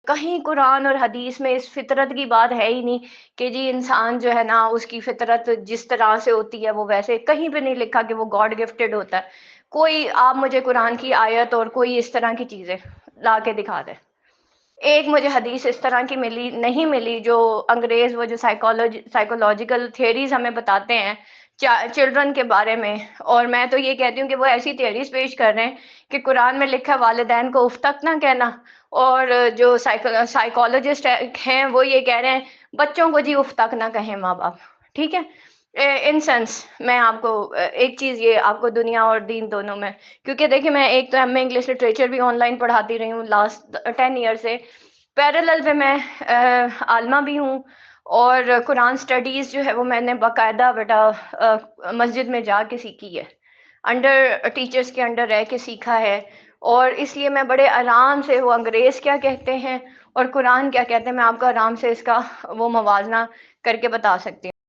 کہیں قرآن اور حدیث میں اس فطرت کی بات ہے ہی نہیں کہ جی انسان جو ہے نا اس کی فطرت جس طرح سے ہوتی ہے وہ ویسے، کہیں پہ نہیں لکھا کہ وہ گاڈ گفٹڈ ہوتا ہے. کوئی آپ مجھے قرآن کی آیت اور کوئی اس طرح کی چیزیں لا کے دکھا دے. ایک مجھے حدیث اس طرح کی نہیں ملی جو انگریز وہ جو سائیکولوجیکل تھیریز ہمیں بتاتے ہیں چلڈرن کے بارے میں. اور میں تو یہ کہتی ہوں کہ وہ ایسی تھیریز پیش کر رہے ہیں کہ قرآن میں لکھا والدین کو اف تک نہ کہنا، اور جو سائیکولوجسٹ ہیں وہ یہ کہہ رہے ہیں بچوں کو جی اف تک نہ کہیں ماں باپ. ٹھیک ہے، ان سینس میں آپ کو ایک چیز یہ آپ کو دنیا اور دین دونوں میں، کیونکہ دیکھیں میں ایک تو ایم اے انگلش لٹریچر بھی آن لائن پڑھاتی رہی ہوں لاسٹ 10 ایئر سے، پیرالل پہ میں عالمہ بھی ہوں، اور قرآن سٹڈیز جو ہے وہ میں نے باقاعدہ بیٹا مسجد میں جا کے سیکھی ہے، انڈر ٹیچرز کے انڈر رہ کے سیکھا ہے. اور اس لیے میں بڑے آرام سے وہ انگریز کیا کہتے ہیں اور قرآن کیا کہتے ہیں میں آپ کو آرام سے اس کا وہ موازنہ کر کے بتا سکتی ہوں.